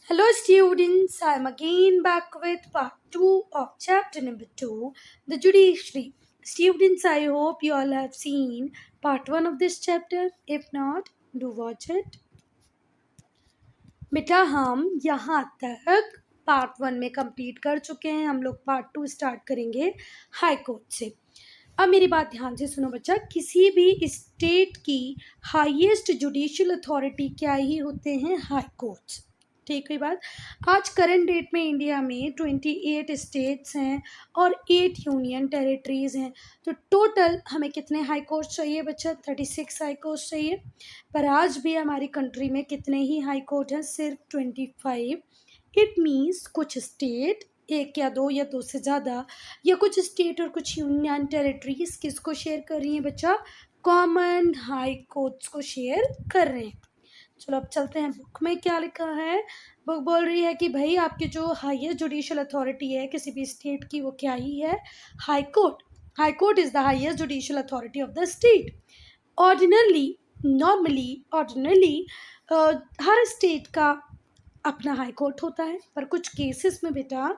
Hello students, I am again back with part 2 of chapter number 2, the judiciary. Students, I hope you all have seen part 1 of this chapter. If not, do watch it. बेटा हम यहाँ तक part 1 में complete कर चुके हैं. हम लोग पार्ट 2 स्टार्ट करेंगे हाई कोर्ट से. अब मेरी बात ध्यान से सुनो बच्चा. किसी भी स्टेट की हाईएस्ट जुडिशियल अथॉरिटी क्या ही होते हैं? High courts. ठीक है बात. आज करंट डेट में इंडिया में 28 स्टेट्स हैं और 8 यूनियन टेरिटरीज हैं. तो टोटल हमें कितने हाई कोर्ट चाहिए बच्चा? 36 हाई कोर्ट चाहिए. पर आज भी हमारी कंट्री में कितने ही हाई कोर्ट हैं? सिर्फ 25. इट मीन्स कुछ स्टेट, एक या दो से ज़्यादा, या कुछ स्टेट और कुछ यूनियन टेरिटरीज किसको शेयर कर रही हैं बच्चा? कॉमन हाई कोर्ट्स को शेयर कर रहे हैं. चलो अब चलते हैं बुक में क्या लिखा है. बुक बोल रही है कि भाई आपकी जो हाईएस्ट जुडिशियल अथॉरिटी है किसी भी स्टेट की, वो क्या ही है? High court. High court is the highest judicial authority of the state. Ordinarily her state का अपना हाई कोर्ट होता है. पर कुछ केसेस में बेटा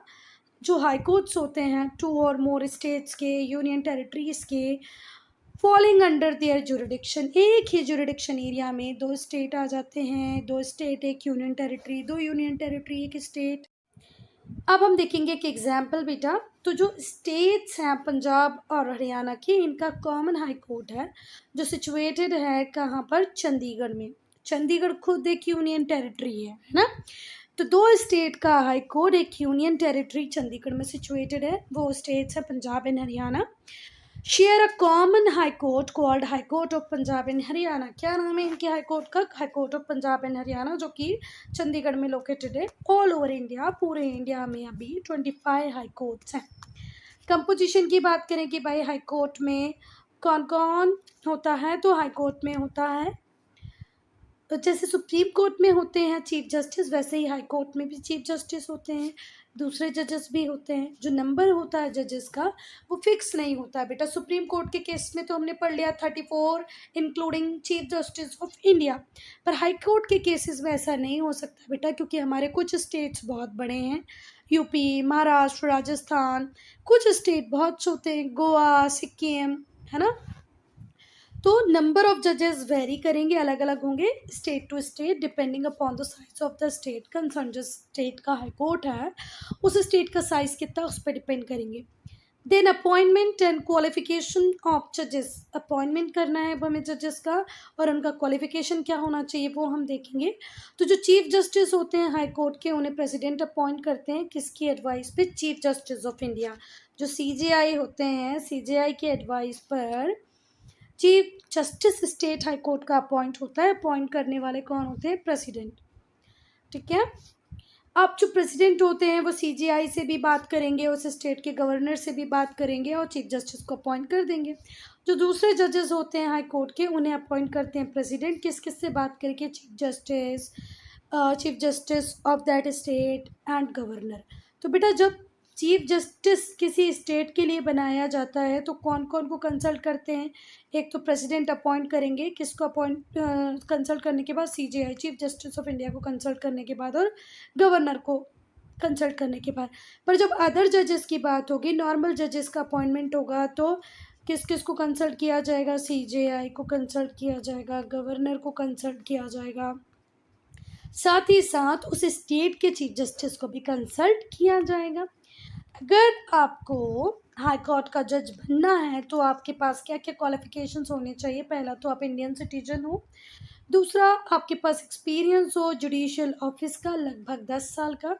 जो हाई कोर्ट्स होते हैं 2 और मोर स्टेट्स के, यूनियन टेरिटरीज के, फॉलिंग अंडर देयर जुरिडिक्शन, एक ही जुरिडिक्शन एरिया में 2 स्टेट आ जाते हैं. 2 स्टेट एक यूनियन टेरिटरी, 2 यूनियन टेरिटरी एक स्टेट. अब हम देखेंगे एक एग्जाम्पल बेटा. तो जो स्टेट्स हैं पंजाब और हरियाणा के, इनका कॉमन हाई कोर्ट है जो सिचुएटेड है कहाँ पर? चंडीगढ़ में. चंडीगढ़ खुद एक यूनियन टेरिटरी है ना. तो 2 स्टेट का हाई कोर्ट, एक यूनियन टेरिटरी चंडीगढ़ में सिचुएटेड है. वो स्टेट्स है Punjab and Haryana. Share a common high court called high court of Punjab and Haryana. क्या नाम है इनके हाई कोर्ट का? High court of Punjab and Haryana, जो कि चंडीगढ़ में लोकेटेड है. ऑल ओवर इंडिया, पूरे इंडिया में अभी 25 हाई कोर्ट्स हैं. कंपोजिशन की बात करें कि भाई हाई कोर्ट में कौन कौन होता है, तो हाई कोर्ट में होता है, तो जैसे सुप्रीम कोर्ट में होते हैं चीफ जस्टिस, वैसे ही हाई कोर्ट में भी चीफ जस्टिस होते हैं, दूसरे जजेस भी होते हैं. जो नंबर होता है जजेस का वो फिक्स नहीं होता है बेटा. सुप्रीम कोर्ट के केस में तो हमने पढ़ लिया 34 including chief justice of India. पर हाई कोर्ट के केसेस में ऐसा नहीं हो सकता बेटा, क्योंकि हमारे कुछ स्टेट्स बहुत बड़े हैं. यूपी, महाराष्ट्र, राजस्थान, कुछ स्टेट बहुत छोटे हैं, गोवा, सिक्किम, है ना. तो नंबर ऑफ जजेस वेरी करेंगे, अलग अलग होंगे state to state, depending upon the size of the state concern. जो स्टेट का हाई कोर्ट है उस स्टेट का साइज कितना, उस पर डिपेंड करेंगे. Then appointment and qualification of जजेस. अपॉइंटमेंट करना है हमें जजेस का, और उनका क्वालिफिकेशन क्या होना चाहिए वो हम देखेंगे. तो जो चीफ जस्टिस होते हैं हाई कोर्ट के, उन्हें प्रेसिडेंट अपॉइंट करते हैं. किसकी एडवाइस पे? Chief justice of India. जो सीजेआई होते हैं, सीजेआई की एडवाइस पर chief justice state high court का अपॉइंट होता है. अपॉइंट करने वाले कौन होते हैं? प्रेसिडेंट. ठीक है. अब जो प्रेसिडेंट होते हैं वो सीजीआई से भी बात करेंगे, उस स्टेट के गवर्नर से भी बात करेंगे और चीफ जस्टिस को अपॉइंट कर देंगे. जो दूसरे जजेस होते हैं हाई कोर्ट के, उन्हें अपॉइंट करते हैं प्रेसिडेंट. किस किस से बात करके? Chief justice of that state and governor. तो बेटा जब चीफ जस्टिस किसी स्टेट के लिए बनाया जाता है तो कौन कौन को कंसल्ट करते हैं? एक तो प्रेसिडेंट अपॉइंट करेंगे. किसको अपॉइंट कंसल्ट करने के बाद? CJI, chief justice of India को कंसल्ट करने के बाद, और गवर्नर को कंसल्ट करने के बाद. पर जब अदर जजेस की बात होगी, नॉर्मल जजेस का अपॉइंटमेंट होगा, तो किस किस को कंसल्ट किया जाएगा? सीजेआई को कंसल्ट किया जाएगा, गवर्नर को कंसल्ट किया जाएगा, साथ ही साथ उस स्टेट के चीफ जस्टिस को भी कंसल्ट किया जाएगा. अगर आपको हाई कोर्ट का जज बनना है तो आपके पास क्या क्या क्वालिफिकेशंस होने चाहिए? पहला तो आप इंडियन सिटीजन हो. दूसरा, आपके पास एक्सपीरियंस हो जुडिशियल ऑफिस का लगभग 10 साल का.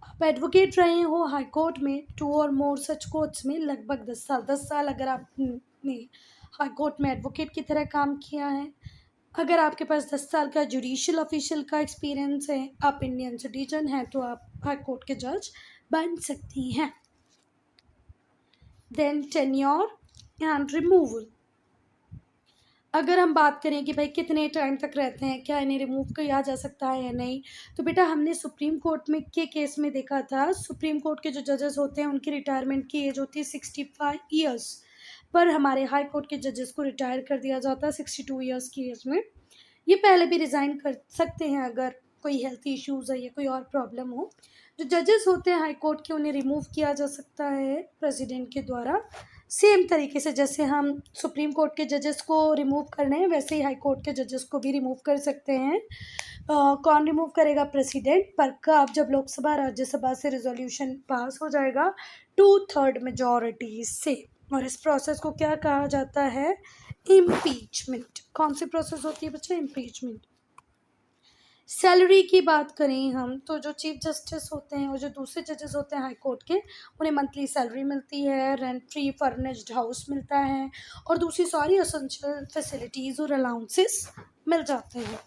आप एडवोकेट रहे हो हाई कोर्ट में 2 और मोर सच कोर्ट्स में लगभग 10 साल. 10 साल अगर आपने हाई कोर्ट में एडवोकेट की तरह काम किया है, अगर आपके पास 10 साल का जुडिशियल ऑफिशियल का एक्सपीरियंस है, आप इंडियन सिटीजन हैं, तो आप हाई कोर्ट के जज बन सकती हैं. Then tenure and removal. अगर हम बात करें कि भाई कितने टाइम तक रहते हैं, क्या इन्हें रिमूव किया जा सकता है या नहीं, तो बेटा हमने सुप्रीम कोर्ट में के केस में देखा था. सुप्रीम कोर्ट के जो जजेस होते हैं उनकी रिटायरमेंट की एज होती है 65 ईयर्स. पर हमारे हाई कोर्ट के जजेस को रिटायर कर दिया जाता है 62 ईयर्स की एज में. ये पहले भी रिज़ाइन कर सकते हैं अगर कोई हेल्थ इश्यूज़ है या कोई और प्रॉब्लम हो, जो जजेस होते हैं हाई कोर्ट के, उन्हें रिमूव किया जा सकता है प्रेसिडेंट के द्वारा। सेम तरीके से जैसे हम सुप्रीम कोर्ट के जजेस को रिमूव करने हैं, वैसे ही हाई कोर्ट के जजेस को भी रिमूव कर सकते हैं। कौन रिमूव करेगा? प्रेसिडेंट, पर कब? जब लोकसभा राज्यसभा से रिजोल्यूशन पास हो जाएगा 2/3 मेजॉरिटी से। और इस प्रोसेस को क्या कहा जाता है? इम्पीचमेंट। कौन सी प्रोसेस होती है बच्चे? इम्पीचमेंट। सैलरी की बात करें हम, तो जो चीफ जस्टिस होते हैं और जो दूसरे जजेस होते हैं हाई कोर्ट के, उन्हें मंथली सैलरी मिलती है, रेंट फ्री फर्निश्ड हाउस मिलता है और दूसरी सारी एसेंशियल फैसिलिटीज़ और अलाउंसेस मिल जाते हैं।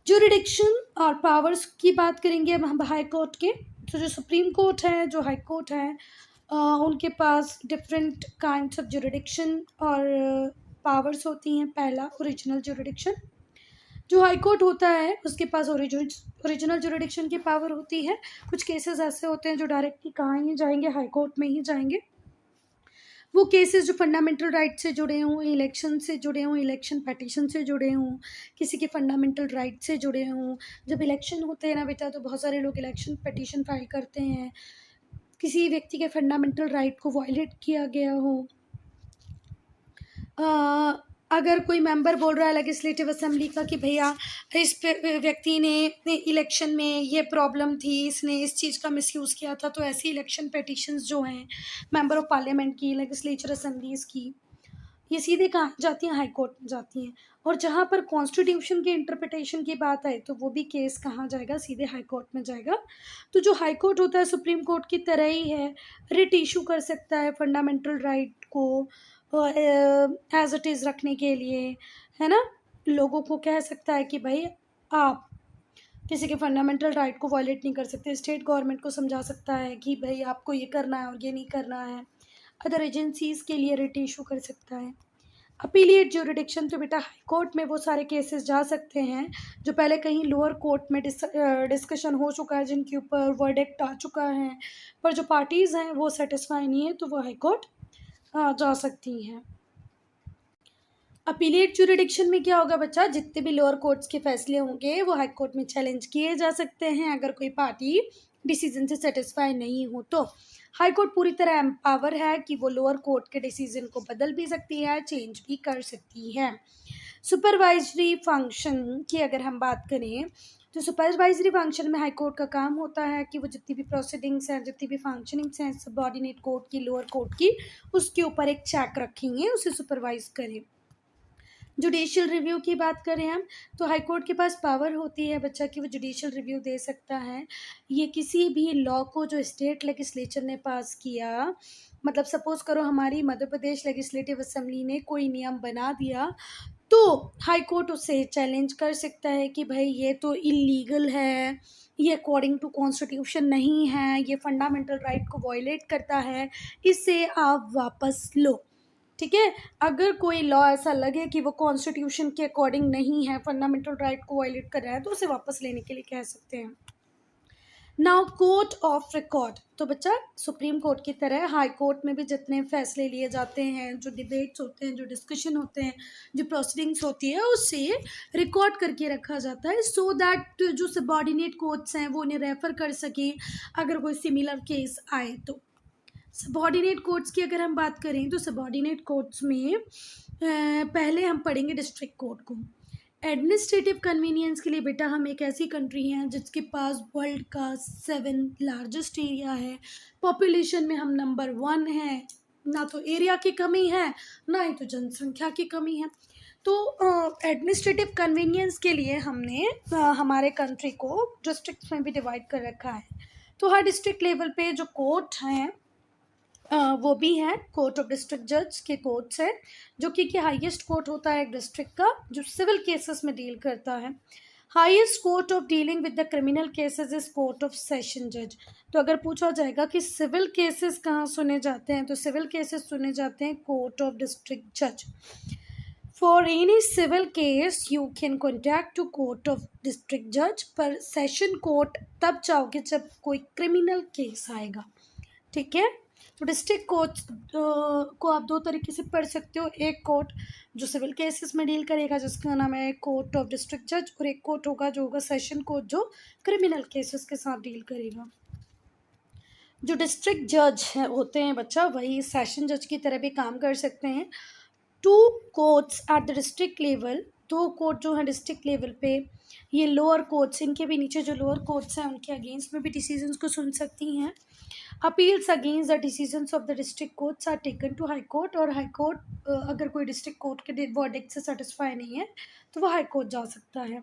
जुरिडिक्शन और पावर्स की बात करेंगे अब हम हाई कोर्ट के। तो जो सुप्रीम कोर्ट है, जो हाई कोर्ट है, उनके पास डिफरेंट काइंड्स ऑफ जुरिडिक्शन और पावर्स होती हैं। पहला, ओरिजिनल जुरिडिक्शन। जो हाई कोर्ट होता है उसके पास ओरिजिनल जुरिडिक्शन की पावर होती है। कुछ केसेस ऐसे होते हैं जो डायरेक्टली कहाँ ही जाएंगे? हाई कोर्ट में ही जाएंगे। वो केसेस जो फंडामेंटल राइट से जुड़े हों, इलेक्शन से जुड़े हों, इलेक्शन पिटीशन से जुड़े हों, किसी के फंडामेंटल राइट से जुड़े हों। जब इलेक्शन होते हैं ना बेटा, तो बहुत सारे लोग इलेक्शन पिटीशन फाइल करते हैं, किसी व्यक्ति के फंडामेंटल राइट को वायलेट किया गया हो। अगर कोई मेंबर बोल रहा है लेजिस्लेटिव असेंबली का कि भैया इस व्यक्ति ने इलेक्शन में ये प्रॉब्लम थी, इसने इस चीज़ का मिसयूज़ किया था, तो ऐसी इलेक्शन पिटीशंस जो हैं मेंबर ऑफ पार्लियामेंट की, लेजिस्लेचर असेंबलीज़ की, ये सीधे कहाँ जाती हैं? हाई कोर्ट में जाती हैं। और जहाँ पर कॉन्स्टिट्यूशन की इंटरप्रिटेशन की बात है, तो वो भी केस कहाँ जाएगा? सीधे हाई कोर्ट में जाएगा। तो जो हाई कोर्ट होता है सुप्रीम कोर्ट की तरह ही है, रिट इशू कर सकता है फंडामेंटल राइट को एज इट इज़ रखने के लिए, है ना। लोगों को कह सकता है कि भाई आप किसी के फंडामेंटल राइट को वायलेट नहीं कर सकते। स्टेट गवर्नमेंट को समझा सकता है कि भाई आपको ये करना है और ये नहीं करना है। अदर एजेंसीज़ के लिए रिट इशू कर सकता है। अपीलिएट ज्यूरिडिक्शन, तो बेटा हाई कोर्ट में वो सारे केसेस जा सकते हैं जो पहले कहीं लोअर कोर्ट में डिस्कशन हो चुका है, जिनके ऊपर वर्डिक्ट आ चुका है, पर जो पार्टीज़ हैं वो सेटिस्फाई नहीं है, तो वो हाई कोर्ट जा सकती हैं। अपीलेट ज्यूरिडिक्शन में क्या होगा बच्चा? जितने भी लोअर कोर्ट्स के फैसले होंगे वो हाई कोर्ट में चैलेंज किए जा सकते हैं, अगर कोई पार्टी डिसीजन से सेटिस्फाई नहीं हो तो। हाई कोर्ट पूरी तरह एम्पावर है कि वो लोअर कोर्ट के डिसीजन को बदल भी सकती है, चेंज भी कर सकती है। सुपरवाइजरी फंक्शन की अगर हम बात करें, तो सुपरवाइजरी फंक्शन में हाई कोर्ट का काम होता है कि वो जितनी भी प्रोसीडिंग्स हैं, जितनी भी फंक्शनिंग्स हैं सबऑर्डिनेट कोर्ट की, लोअर कोर्ट की, उसके ऊपर एक चेक रखेंगे, उसे सुपरवाइज करें। जुडिशियल रिव्यू की बात करें हम, तो हाई कोर्ट के पास पावर होती है बच्चा कि वो जुडिशियल रिव्यू दे सकता है। ये किसी भी लॉ को जो स्टेट लेजिस्लेचर ने पास किया, मतलब सपोज करो हमारी मध्य प्रदेश लेजिस्लेटिव असेंबली ने कोई नियम बना दिया, तो हाई कोर्ट उसे चैलेंज कर सकता है कि भाई ये तो इलीगल है, ये अकॉर्डिंग टू कॉन्स्टिट्यूशन नहीं है, ये फंडामेंटल राइट को वायलेट करता है, इसे आप वापस लो। ठीक है। अगर कोई लॉ ऐसा लगे कि वो कॉन्स्टिट्यूशन के अकॉर्डिंग नहीं है, फंडामेंटल राइट को वायलेट कर रहा है, तो उसे वापस लेने के लिए कह सकते हैं। नाउ कोर्ट ऑफ रिकॉर्ड, तो बच्चा सुप्रीम कोर्ट की तरह हाई कोर्ट में भी जितने फैसले लिए जाते हैं, जो डिबेट्स होते हैं, जो डिस्कशन होते हैं, जो प्रोसीडिंग्स होती है, उससे रिकॉर्ड करके रखा जाता है, सो दैट जो सबऑर्डिनेट कोर्ट्स हैं वो उन्हें रेफर कर सकें अगर कोई सिमिलर केस आए तो। सबऑर्डिनेट कोर्ट्स की अगर हम बात करें, तो सबऑर्डिनेट कोर्ट्स में पहले हम पढ़ेंगे डिस्ट्रिक्ट कोर्ट को। एडमिनिस्ट्रेटिव कन्वीनियंस के लिए बेटा हम एक ऐसी कंट्री हैं जिसके पास वर्ल्ड का 7th लार्जेस्ट एरिया है। पॉपुलेशन में हम नंबर 1 हैं, ना तो एरिया की कमी है, ना ही तो जनसंख्या की कमी है। तो एडमिनिस्ट्रेटिव कन्वीनियंस के लिए हमने हमारे कंट्री को डिस्ट्रिक्ट में भी डिवाइड कर रखा है। तो हर डिस्ट्रिक्ट लेवल पे जो कोर्ट हैं वो भी है कोर्ट ऑफ डिस्ट्रिक्ट जज के कोर्ट्स है, जो कि हाईएस्ट कोर्ट होता है एक डिस्ट्रिक्ट का, जो सिविल केसेस में डील करता है। Highest court of dealing with the criminal cases is court of session जज। तो अगर पूछा जाएगा कि सिविल केसेस कहाँ सुने जाते हैं, तो सिविल केसेस सुने जाते हैं कोर्ट ऑफ डिस्ट्रिक्ट जज। For any civil case you can contact to court of district जज, पर सेशन कोर्ट तब जाओगे जब कोई क्रिमिनल केस आएगा। ठीक है। तो डिस्ट्रिक्ट कोर्ट को आप दो तरीके से पढ़ सकते हो। एक कोर्ट जो सिविल केसेस में डील करेगा जिसका नाम है कोर्ट ऑफ डिस्ट्रिक्ट जज, और एक कोर्ट होगा जो होगा सेशन कोर्ट जो क्रिमिनल केसेस के साथ डील करेगा। जो डिस्ट्रिक्ट जज है होते हैं बच्चा, वही सेशन जज की तरह भी काम कर सकते हैं। Two courts at the district level, दो कोर्ट जो हैं डिस्ट्रिक्ट लेवल पे, ये लोअर कोर्ट्स, इनके भी नीचे जो लोअर कोर्ट्स हैं उनके अगेंस्ट में भी डिसीजंस को सुन सकती हैं। Appeals against the decisions of the district courts are taken to high court, और हाई कोर्ट अगर कोई डिस्ट्रिक्ट कोर्ट के वर्डिक्ट से सेटिस्फाई नहीं है तो वो हाई कोर्ट जा सकता है।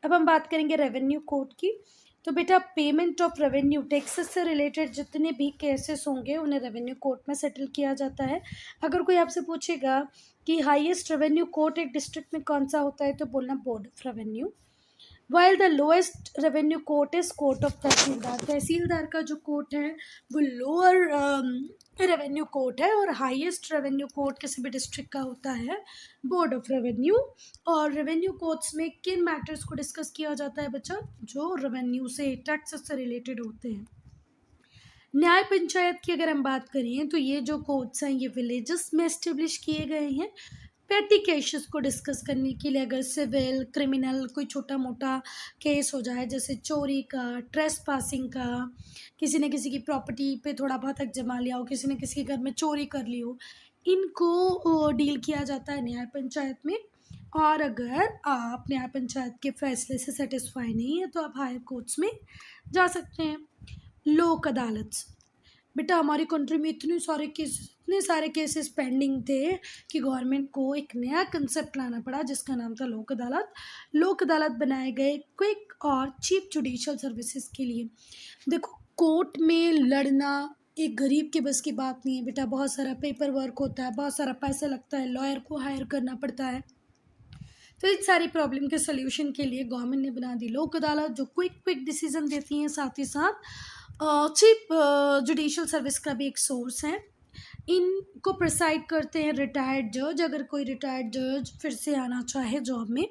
अब हम बात करेंगे रेवेन्यू कोर्ट की। तो बेटा पेमेंट ऑफ रेवेन्यू, टैक्सेस से रिलेटेड जितने भी केसेस होंगे उन्हें रेवेन्यू कोर्ट में सेटल किया जाता है। अगर कोई आपसे पूछेगा कि हाईएस्ट रेवेन्यू कोर्ट एक डिस्ट्रिक्ट में कौन सा होता है, तो बोलना board of revenue. While the lowest revenue court is court of tehsildar, tehsildar का जो कोर्ट है वो लोअर रेवेन्यू कोर्ट है, और हाईएस्ट रेवेन्यू कोर्ट किसी भी डिस्ट्रिक्ट का होता है बोर्ड ऑफ रेवेन्यू। और रेवेन्यू कोर्ट्स में किन मैटर्स को डिस्कस किया जाता है बच्चा, जो रेवेन्यू से टैक्सेस से रिलेटेड होते हैं। न्याय पंचायत की अगर हम बात करें तो ये जो कोर्ट्स हैं ये विलेजेस में इस्टेब्लिश किए गए हैं पेटी केसेस को डिस्कस करने के लिए। अगर सिविल क्रिमिनल कोई छोटा मोटा केस हो जाए, जैसे चोरी का, ट्रेसपासिंग का, किसी ने किसी की प्रॉपर्टी पे थोड़ा बहुत हक जमा लिया हो, किसी ने किसी के घर में चोरी कर ली हो, इनको डील किया जाता है न्याय पंचायत में। और अगर आप न्याय पंचायत के फैसले से सेटिस्फाई नहीं है तो आप हायर कोर्ट्स में जा सकते हैं। लोक अदालत, बेटा हमारी कंट्री में इतने सारे केसेस पेंडिंग थे कि गवर्नमेंट को एक नया कंसेप्ट लाना पड़ा जिसका नाम था लोक अदालत। लोक अदालत बनाए गए क्विक और चीप जुडिशियल सर्विसेज के लिए। देखो कोर्ट में लड़ना एक गरीब के बस की बात नहीं है बेटा, बहुत सारा पेपर वर्क होता है, बहुत सारा पैसा लगता है, लॉयर को हायर करना पड़ता है। तो इन सारी प्रॉब्लम के सोल्यूशन के लिए गवर्नमेंट ने बना दी लोक अदालत, जो क्विक डिसीजन देती हैं, साथ ही साथ चीप जुडिशियल सर्विस का भी एक सोर्स है। इनको प्रिसाइड करते हैं रिटायर्ड जज। अगर कोई रिटायर्ड जज फिर से आना चाहे जॉब में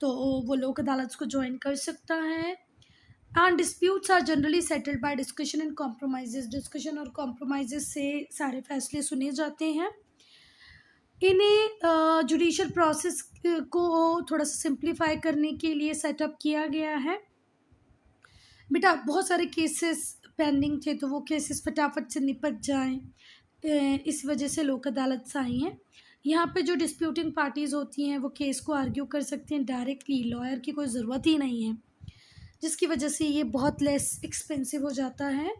तो वो लोक अदालत को ज्वाइन कर सकता है। And disputes are generally settled by discussion and compromises, discussion और कॉम्प्रोमाइजेस से सारे फैसले सुने जाते हैं। इन्हें जुडिशियल प्रोसेस को थोड़ा सा सिंप्लीफाई करने के लिए सेटअप किया गया है। बेटा बहुत सारे केसेस पेंडिंग थे तो वो केसेस फटाफट से निपट जाएं, इस वजह से लोक अदालत आई हैं। यहाँ पे जो डिस्प्यूटिंग पार्टीज़ होती हैं वो केस को आर्ग्यू कर सकते हैं डायरेक्टली, लॉयर की कोई ज़रूरत ही नहीं है, जिसकी वजह से ये बहुत लेस एक्सपेंसिव हो जाता है।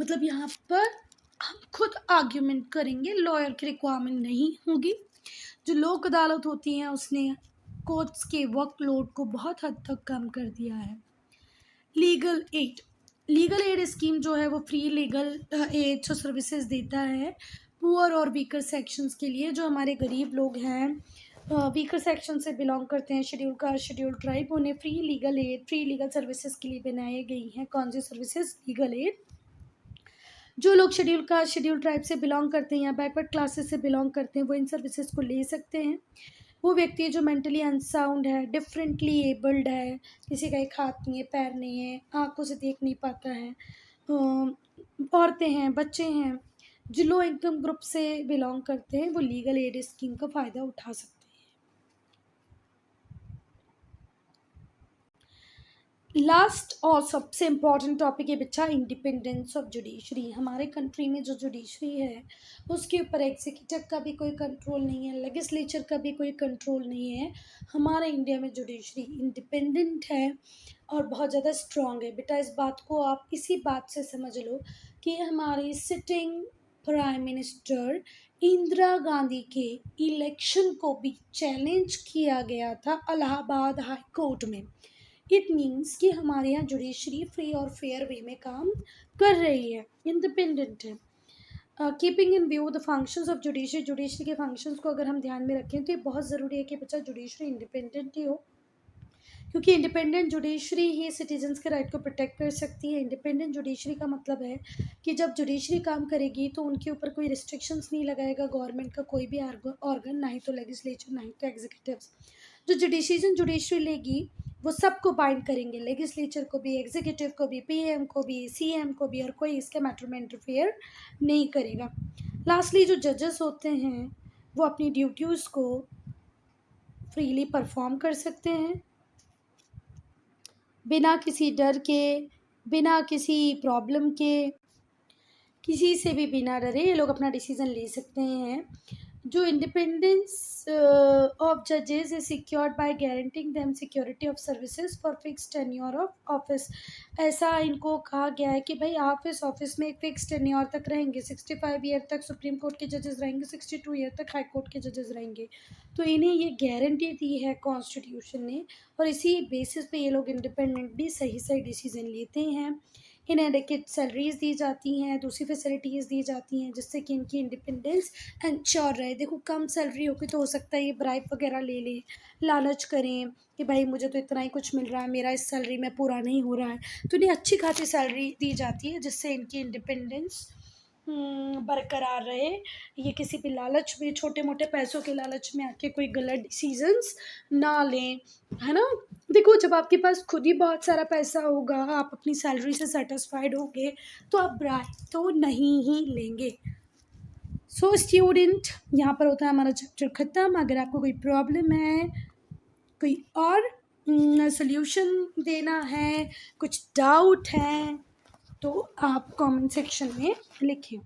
मतलब यहाँ पर हम खुद आर्ग्यूमेंट करेंगे, लॉयर की रिक्वायरमेंट नहीं होगी। जो लोक अदालत होती हैं उसने कोर्ट्स के वर्कलोड को बहुत हद तक कम कर दिया है। लीगल एड स्कीम जो है वो फ्री लीगल एड सर्विसेज देता है पुअर और वीकर सेक्शंस के लिए। जो हमारे गरीब लोग हैं, वीकर सेक्शन से बिलोंग करते हैं, शेड्यूल कास्ट शेड्यूल ट्राइब, उन्हें फ्री लीगल सर्विसेज के लिए बनाई गई हैं। कौन सी सर्विसेज? Legal aid. जो लोग शेड्यूल कास्ट शेड्यूल ट्राइब से बिलोंग करते हैं या बैकवर्ड क्लासेस से बिलोंग करते हैं वो इन सर्विसेज को ले सकते हैं। वो व्यक्ति जो मेंटली अनसाउंड है, डिफरेंटली एबल्ड है, किसी का एक हाथ नहीं है, पैर नहीं है, आंखों से देख नहीं पाता है, औरतें हैं, बच्चे हैं, जो लो इनकम ग्रुप से बिलोंग करते हैं, वो लीगल एड स्कीम का फ़ायदा उठा सकते हैं। लास्ट और सबसे इम्पॉर्टेंट टॉपिक है बच्चा इंडिपेंडेंस ऑफ जुडिशरी। हमारे कंट्री में जो जुडिशरी है उसके ऊपर एग्जीक्यूटिव का भी कोई कंट्रोल नहीं है, लेजिस्लेचर का भी कोई कंट्रोल नहीं है। हमारे इंडिया में जुडिशरी इंडिपेंडेंट है और बहुत ज़्यादा स्ट्रॉन्ग है। बेटा इस बात को आप इसी बात से समझ लो कि हमारी sitting prime minister Indira Gandhi के इलेक्शन को भी चैलेंज किया गया था इलाहाबाद हाई कोर्ट में। इट मीन्स कि हमारे यहाँ जुडिशरी फ्री और फेयर वे में काम कर रही है, इंडिपेंडेंट है। Keeping in view the functions of judiciary के फंक्शंस को अगर हम ध्यान में रखें तो ये बहुत ज़रूरी है कि बच्चा जुडिशरी इंडिपेंडेंट ही हो, क्योंकि इंडिपेंडेंट जुडिशरी ही सिटीजन्स के राइट को प्रोटेक्ट कर सकती है। इंडिपेंडेंट जुडिशरी का मतलब है कि जब जुडिशरी काम करेगी तो उनके ऊपर कोई रिस्ट्रिक्शंस नहीं लगाएगा गवर्नमेंट का कोई भी ऑर्गन, ना ही तो लेजिस्लेचर ना ही तो एग्जीक्यूटिव। जो डिसीजन जुडिशरी लेगी वो सबको बाइंड करेंगे, लेजिस्लेचर को भी, एग्जीक्यूटिव को भी, पीएम को भी, सीएम को भी, और कोई इसके मैटर में इंटरफेयर नहीं करेगा। लास्टली जो जजेस होते हैं वो अपनी ड्यूटीज़ को फ्रीली परफॉर्म कर सकते हैं, बिना किसी डर के, बिना किसी प्रॉब्लम के, किसी से भी बिना डरे ये लोग अपना डिसीजन ले सकते हैं। जो इंडिपेंडेंस ऑफ जजेस is secured by guaranteeing them security of services for fix tenure of office. ऐसा इनको कहा गया है कि भाई आप इस ऑफिस में एक फिक्स टेन्योर तक रहेंगे, 65 ईयर तक सुप्रीम कोर्ट के जजेस रहेंगे, 62 ईयर तक हाई कोर्ट के जजेस रहेंगे। तो इन्हें ये गारंटी दी है कॉन्स्टिट्यूशन ने, और इसी बेसिस पे ये लोग इंडिपेंडेंटली सही सही डिसीजन लेते हैं। इन्हें एडिक्वेट सैलरीज दी जाती हैं, दूसरी फैसिलिटीज़ दी जाती हैं, जिससे कि इनकी इंडिपेंडेंस इंश्योर रहे। देखो कम सैलरी होगी तो हो सकता है ये ब्राइब वगैरह ले लें, लालच करें कि भाई मुझे तो इतना ही कुछ मिल रहा है, मेरा इस सैलरी में पूरा नहीं हो रहा है, तो इन्हें अच्छी खासी सैलरी दी जाती है जिससे इनकी इंडिपेंडेंस बरकरार रहे। ये किसी भी लालच में, छोटे मोटे पैसों के लालच में आके कोई गलत डिसीजंस ना लें, है ना। देखो जब आपके पास खुद ही बहुत सारा पैसा होगा, आप अपनी सैलरी से सेटिस्फाइड होंगे, तो आप ब्राइब तो नहीं ही लेंगे। सो स्टूडेंट, यहाँ पर होता है हमारा चैप्टर ख़त्म। अगर आपको कोई प्रॉब्लम है, कोई और सल्यूशन देना है, कुछ डाउट है, तो आप कमेंट सेक्शन में लिखें।